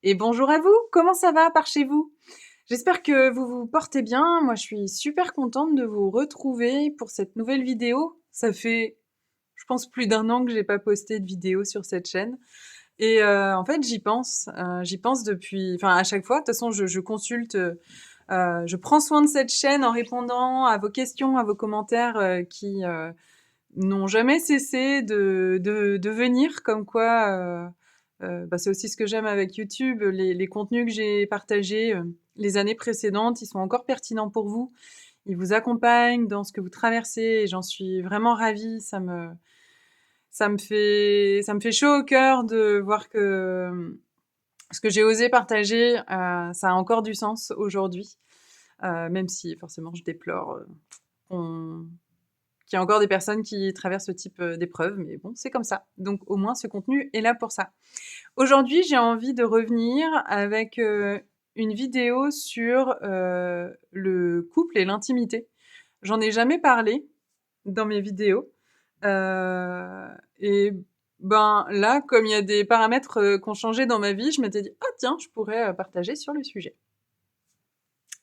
Et bonjour à vous, comment ça va par chez vous? J'espère que vous vous portez bien. Moi, je suis super contente de vous retrouver pour cette nouvelle vidéo. Ça fait, je pense, plus d'un an que j'ai pas posté de vidéo sur cette chaîne. Et en fait, j'y pense depuis, enfin à chaque fois. De toute façon, je consulte, je prends soin de cette chaîne en répondant à vos questions, à vos commentaires qui n'ont jamais cessé de venir, comme quoi, bah, c'est aussi ce que j'aime avec YouTube, les contenus que j'ai partagés les années précédentes, ils sont encore pertinents pour vous. Ils vous accompagnent dans ce que vous traversez et j'en suis vraiment ravie. Ça me fait chaud au cœur de voir que ce que j'ai osé partager, ça a encore du sens aujourd'hui, même si forcément je déplore qu'on qu'il y a encore des personnes qui traversent ce type d'épreuve, mais bon, c'est comme ça. Donc au moins, ce contenu est là pour ça. Aujourd'hui, j'ai envie de revenir avec une vidéo sur le couple et l'intimité. J'en ai jamais parlé dans mes vidéos. Et ben là, comme il y a des paramètres qui ont changé dans ma vie, je m'étais dit, ah tiens, je pourrais partager sur le sujet.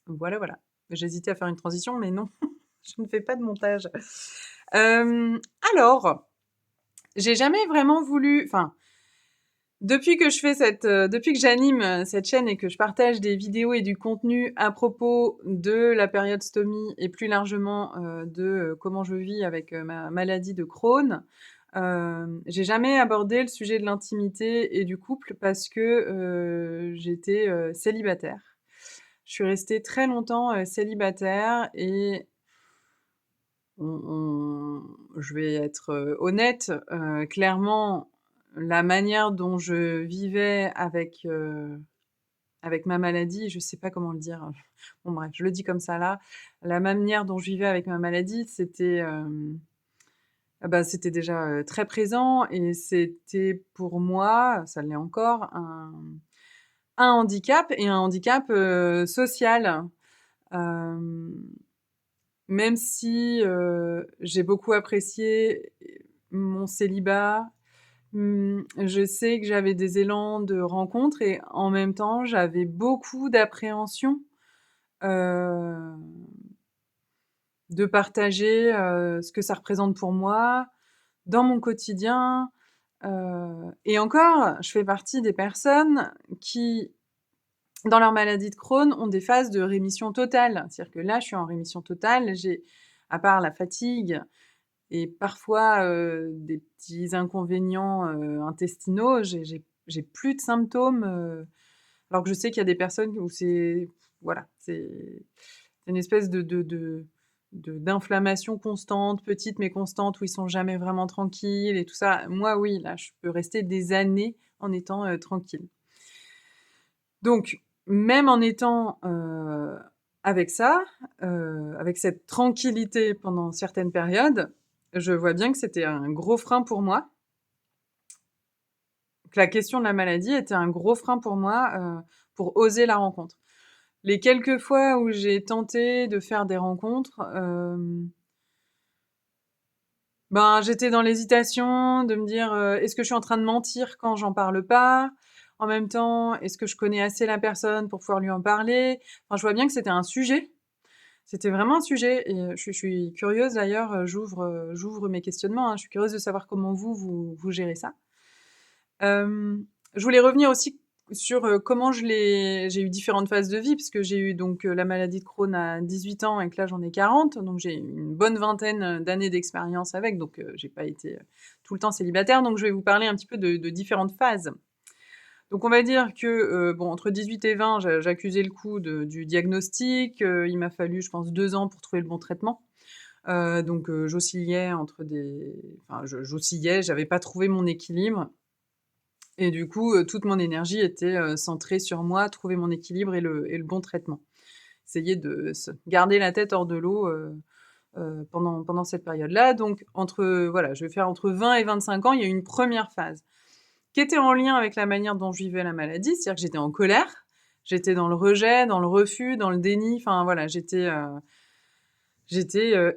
Voilà, voilà. J'hésitais à faire une transition, mais non, je ne fais pas de montage. Euh, alors, j'ai jamais vraiment voulu, enfin, depuis que j'anime cette chaîne et que je partage des vidéos et du contenu à propos de la période STOMie et plus largement de comment je vis avec ma maladie de Crohn, j'ai jamais abordé le sujet de l'intimité et du couple parce que j'étais célibataire. Je suis restée très longtemps célibataire et je vais être honnête, clairement, la manière dont je vivais avec ma maladie, je sais pas comment le dire. Bon bref, je le dis comme ça là. La manière dont je vivais avec ma maladie, c'était déjà très présent et c'était pour moi, ça l'est encore, un handicap et un handicap social. Euh, Même si j'ai beaucoup apprécié mon célibat, je sais que j'avais des élans de rencontre et en même temps, j'avais beaucoup d'appréhension euh, de partager ce que ça représente pour moi dans mon quotidien. Et encore, je fais partie des personnes qui, dans leur maladie de Crohn, ont des phases de rémission totale. C'est-à-dire que là, je suis en rémission totale. À part la fatigue, et parfois des petits inconvénients intestinaux, j'ai plus de symptômes, alors que je sais qu'il y a des personnes où c'est voilà, c'est une espèce d'inflammation constante, petite mais constante, où ils sont jamais vraiment tranquilles et tout ça. Moi, oui, là, je peux rester des années en étant tranquille. Donc, même en étant avec ça, avec cette tranquillité pendant certaines périodes, je vois bien que c'était un gros frein pour moi, que la question de la maladie était un gros frein pour moi pour oser la rencontre. Les quelques fois où j'ai tenté de faire des rencontres, ben, j'étais dans l'hésitation de me dire est-ce que je suis en train de mentir quand j'en parle pas? En même temps, est-ce que je connais assez la personne pour pouvoir lui en parler? Enfin, je vois bien que c'était un sujet. C'était vraiment un sujet et je suis curieuse d'ailleurs, j'ouvre mes questionnements, hein, je suis curieuse de savoir comment vous gérez ça. Je voulais revenir aussi sur comment j'ai eu différentes phases de vie, puisque j'ai eu donc la maladie de Crohn à 18 ans et que là j'en ai 40, donc j'ai une bonne vingtaine d'années d'expérience avec, donc j'ai pas été tout le temps célibataire, donc je vais vous parler un petit peu de différentes phases. Donc on va dire que bon, entre 18 et 20, j'accusais le coup du diagnostic. Il m'a fallu, je pense, 2 ans pour trouver le bon traitement. Donc j'oscillais j'oscillais, j'avais pas trouvé mon équilibre. Et du coup, toute mon énergie était centrée sur moi, trouver mon équilibre et le bon traitement. Essayer de garder la tête hors de l'eau pendant cette période-là. Donc voilà, je vais faire entre 20 et 25 ans, il y a eu une première phase qui était en lien avec la manière dont je vivais la maladie, c'est-à-dire que j'étais en colère, j'étais dans le rejet, dans le refus, dans le déni, enfin voilà, j'étais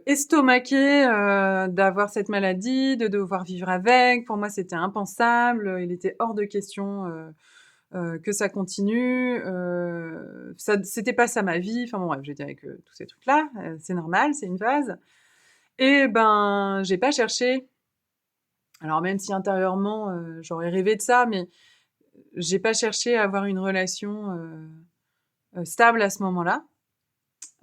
estomaquée d'avoir cette maladie, de devoir vivre avec. Pour moi, c'était impensable, il était hors de question que ça continue, ça c'était pas ça ma vie, enfin bon bref, j'étais avec, tous ces trucs-là, c'est normal, c'est une phase et ben, j'ai pas cherché. Alors même si intérieurement, j'aurais rêvé de ça, mais j'ai pas cherché à avoir une relation, stable à ce moment-là.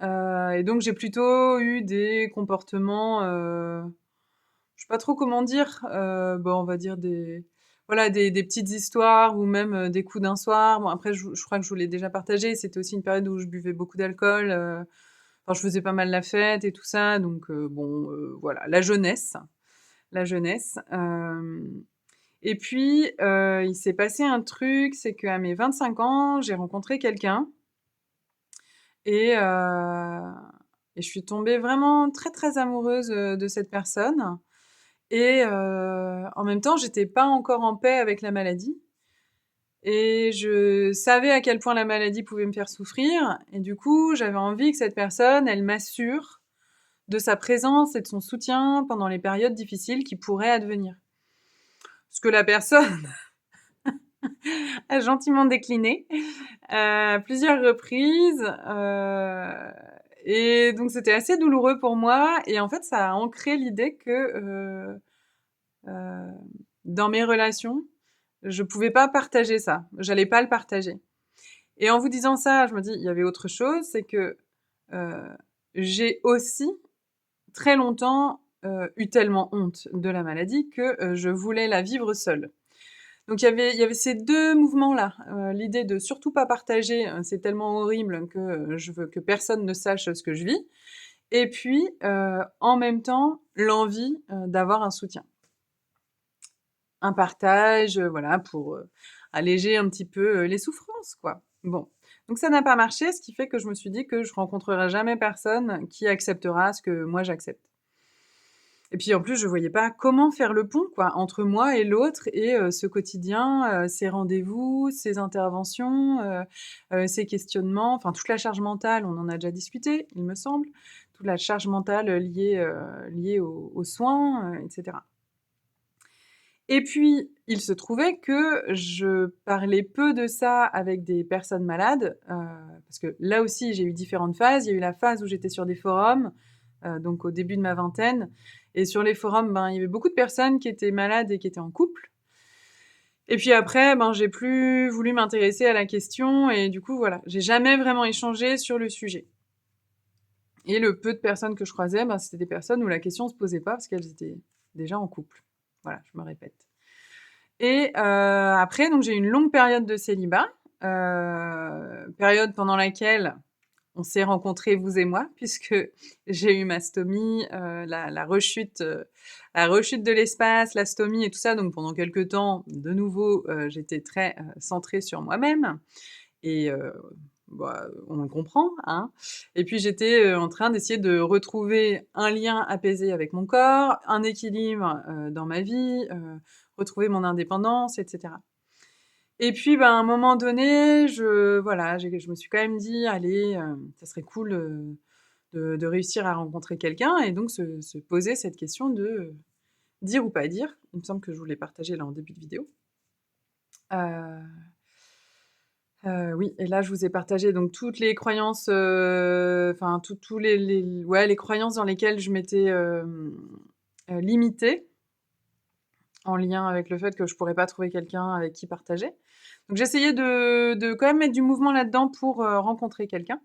Et donc j'ai plutôt eu des comportements, je sais pas trop comment dire, bon, on va dire des petites histoires ou même, des coups d'un soir. Bon après je crois que je vous l'ai déjà partagé, c'était aussi une période où je buvais beaucoup d'alcool, enfin je faisais pas mal la fête et tout ça donc bon, voilà, la jeunesse, et puis, il s'est passé un truc, c'est qu'à mes 25 ans, j'ai rencontré quelqu'un et et je suis tombée vraiment très, très amoureuse, de cette personne et en même temps, j'étais pas encore en paix avec la maladie et je savais à quel point la maladie pouvait me faire souffrir et du coup, j'avais envie que cette personne, elle m'assure de sa présence et de son soutien pendant les périodes difficiles qui pourraient advenir. Ce que la personne a gentiment décliné, à plusieurs reprises, et donc c'était assez douloureux pour moi et en fait, ça a ancré l'idée que, heu, dans mes relations, je pouvais pas partager ça. J'allais pas le partager et en vous disant ça, je me dis: «Il y avait autre chose», c'est que, heu, j'ai aussi très longtemps, eu tellement honte de la maladie que, je voulais la vivre seule. Donc il y avait ces 2 mouvements-là, l'idée de surtout pas partager, c'est tellement horrible que, je veux que personne ne sache, ce que je vis et puis, en même temps, l'envie, d'avoir un soutien. Un partage, voilà, pour, alléger un petit peu, les souffrances, quoi. Bon, donc ça n'a pas marché, ce qui fait que je me suis dit que je rencontrerai jamais personne qui acceptera ce que moi j'accepte. Et puis en plus, je voyais pas comment faire le pont quoi, entre moi et l'autre et ce quotidien, ces rendez-vous, ces interventions, ces questionnements, enfin toute la charge mentale, on en a déjà discuté, il me semble. Toute la charge mentale, liée aux soins, et cetera. Et puis, il se trouvait que je parlais peu de ça avec des personnes malades, parce que là aussi j'ai eu différentes phases. Il y a eu la phase où j'étais sur des forums, donc au début de ma vingtaine et sur les forums, ben, il y avait beaucoup de personnes qui étaient malades et qui étaient en couple et puis après, ben, j'ai plus voulu m'intéresser à la question et du coup, voilà, j'ai jamais vraiment échangé sur le sujet et le peu de personnes que je croisais, ben, c'était des personnes où la question se posait pas parce qu'elles étaient déjà en couple. Voilà, je me répète. Et après, donc j'ai eu une longue période de célibat, période pendant laquelle on s'est rencontrés, vous et moi, puisque j'ai eu ma stomie, la rechute de l'espace, la stomie et tout ça. Donc pendant quelque temps, de nouveau, j'étais très, centrée sur moi-même et bah, on le comprend, hein. Et puis j'étais, en train d'essayer de retrouver un lien apaisé avec mon corps, un équilibre, dans ma vie, retrouver mon indépendance et cetera. Et puis, ben, à un moment donné, je me suis quand même dit: «Allez, ça serait cool, de réussir à rencontrer quelqu'un» et donc se poser cette question de, dire ou pas dire. Il me semble que je vous l'ai partagé là en début de vidéo. Heu oui et là, je vous ai partagé donc toutes les croyances, enfin tous les ouais, les croyances dans lesquelles je m'étais, limitée, en lien avec le fait que je pourrais pas trouver quelqu'un avec qui partager. Donc j'essayais de quand même mettre du mouvement là-dedans pour, rencontrer quelqu'un.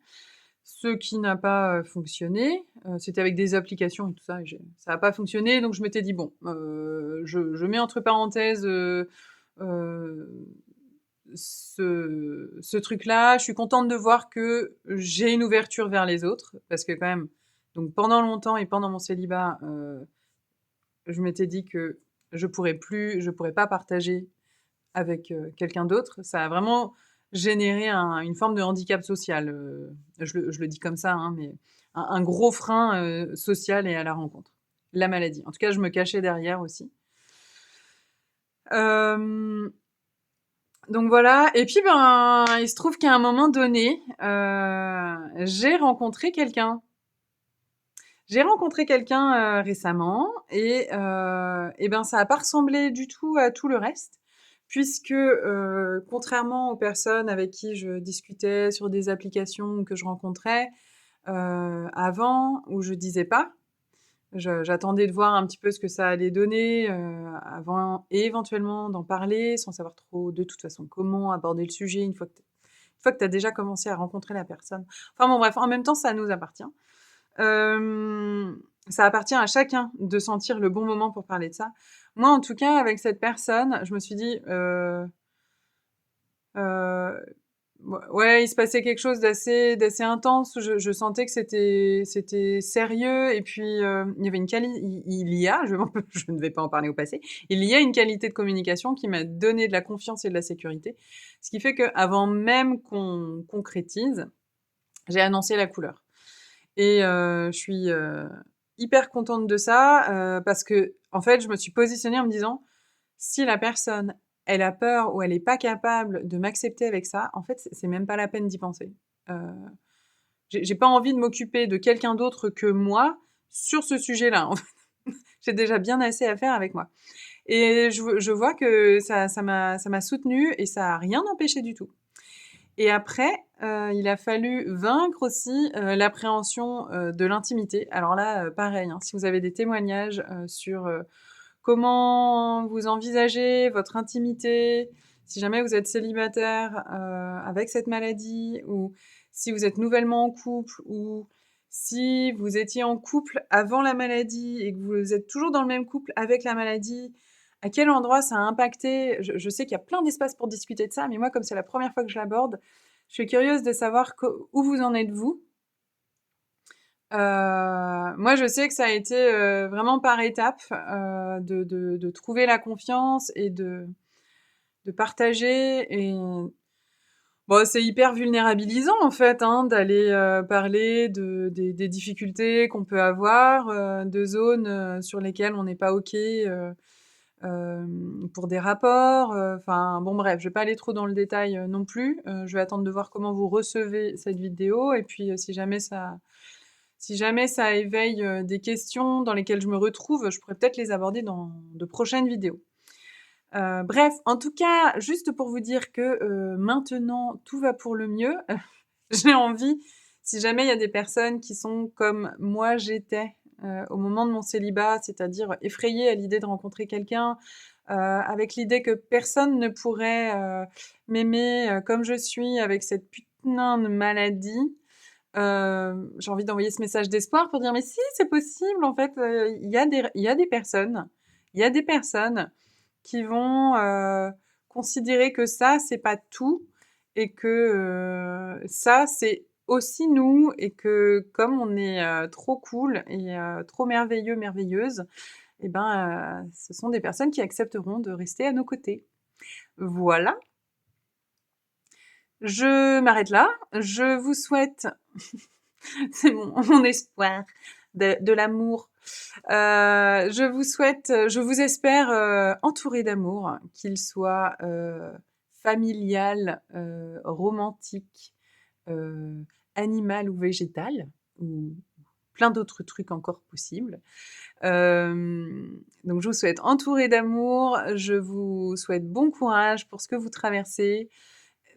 Ce qui n'a pas, fonctionné, c'était avec des applications et tout ça et j'ai ça a pas fonctionné donc je m'étais dit: «Bon, je mets entre parenthèses, heu, ce truc-là. Je suis contente de voir que j'ai une ouverture vers les autres» parce que quand même donc pendant longtemps et pendant mon célibat, je m'étais dit que je pourrais pas partager avec, quelqu'un d'autre. Ça a vraiment généré une forme de handicap social, je le dis comme ça, hein, mais un gros frein, social et à la rencontre. La maladie. En tout cas, je me cachais derrière aussi. Hem, donc voilà et puis, ben, il se trouve qu'à un moment donné, j'ai rencontré quelqu'un. J'ai rencontré quelqu'un, récemment et ben, ça a pas ressemblé du tout à tout le reste puisque, contrairement aux personnes avec qui je discutais sur des applications ou que je rencontrais, avant, où je disais pas, j'attendais de voir un petit peu ce que ça allait donner, avant et éventuellement d'en parler, sans savoir trop, de toute façon, comment aborder le sujet une fois que tu as déjà commencé à rencontrer la personne. Enfin bon bref, en même temps, ça nous appartient. Ça appartient à chacun de sentir le bon moment pour parler de ça. Moi, en tout cas, avec cette personne, je me suis dit, heu, ouais, il se passait quelque chose d'assez intense. Je sentais que c'était sérieux et puis, il y avait il y a, je ne vais pas en parler au passé, il y a une qualité de communication qui m'a donné de la confiance et de la sécurité. Ce qui fait qu'avant même qu'on concrétise, j'ai annoncé la couleur et je suis, hyper contente de ça, parce qu'en fait, je me suis positionnée en me disant: «Si la personne, elle a peur ou elle est pas capable de m'accepter avec ça, en fait, c'est même pas la peine d'y penser». Heu, j'ai pas envie de m'occuper de quelqu'un d'autre que moi sur ce sujet-là, en fait. J'ai déjà bien assez à faire avec moi et je vois que ça m'a soutenue et ça a rien empêché du tout. Et après, il a fallu vaincre aussi, l'appréhension, de l'intimité. Alors là, pareil, hein, si vous avez des témoignages, sur, comment vous envisagez votre intimité, si jamais vous êtes célibataire, avec cette maladie ou si vous êtes nouvellement en couple ou si vous étiez en couple avant la maladie et que vous êtes toujours dans le même couple avec la maladie, à quel endroit ça a impacté? Je sais qu'il y a plein d'espace pour discuter de ça, mais moi, comme c'est la première fois que je l'aborde, je suis curieuse de savoir où vous en êtes vous. Moi, je sais que ça a été, vraiment par étapes, de trouver la confiance et de partager et bon, c'est hyper vulnérabilisant, en fait, hein, d'aller, parler des difficultés qu'on peut avoir, de zones, sur lesquelles on n'est pas OK, pour des rapports, enfin, bon bref, je vais pas aller trop dans le détail, non plus. Je vais attendre de voir comment vous recevez cette vidéo et puis, si jamais ça éveille, des questions dans lesquelles je me retrouve, je pourrais peut-être les aborder dans de prochaines vidéos. Bref, en tout cas, juste pour vous dire que, maintenant tout va pour le mieux. J'ai envie, si jamais il y a des personnes qui sont comme moi j'étais, au moment de mon célibat, c'est-à-dire effrayées à l'idée de rencontrer quelqu'un, avec l'idée que personne ne pourrait, m'aimer, comme je suis avec cette putain de maladie. J'ai envie d'envoyer ce message d'espoir pour dire: «Mais si, c'est possible en fait, il y a des personnes qui vont, considérer que ça, c'est pas tout et que, ça, c'est aussi nous et que comme on est, trop cool et trop merveilleux, merveilleuses et ben, ce sont des personnes qui accepteront de rester à nos côtés». Voilà, je m'arrête là. Je vous souhaite c'est mon espoir de l'amour. Je vous espère, entouré d'amour, qu'il soit, familial, romantique, heu, animal ou végétal ou plein d'autres trucs encore possibles. Donc je vous souhaite entouré d'amour, je vous souhaite bon courage pour ce que vous traversez.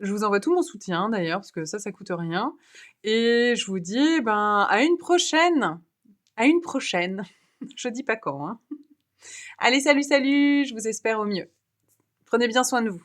Je vous envoie tout mon soutien d'ailleurs, parce que ça coûte rien et je vous dis, ben, à une prochaine! À une prochaine. Je dis pas quand, hein. Allez, salut, salut, je vous espère au mieux. Prenez bien soin de vous.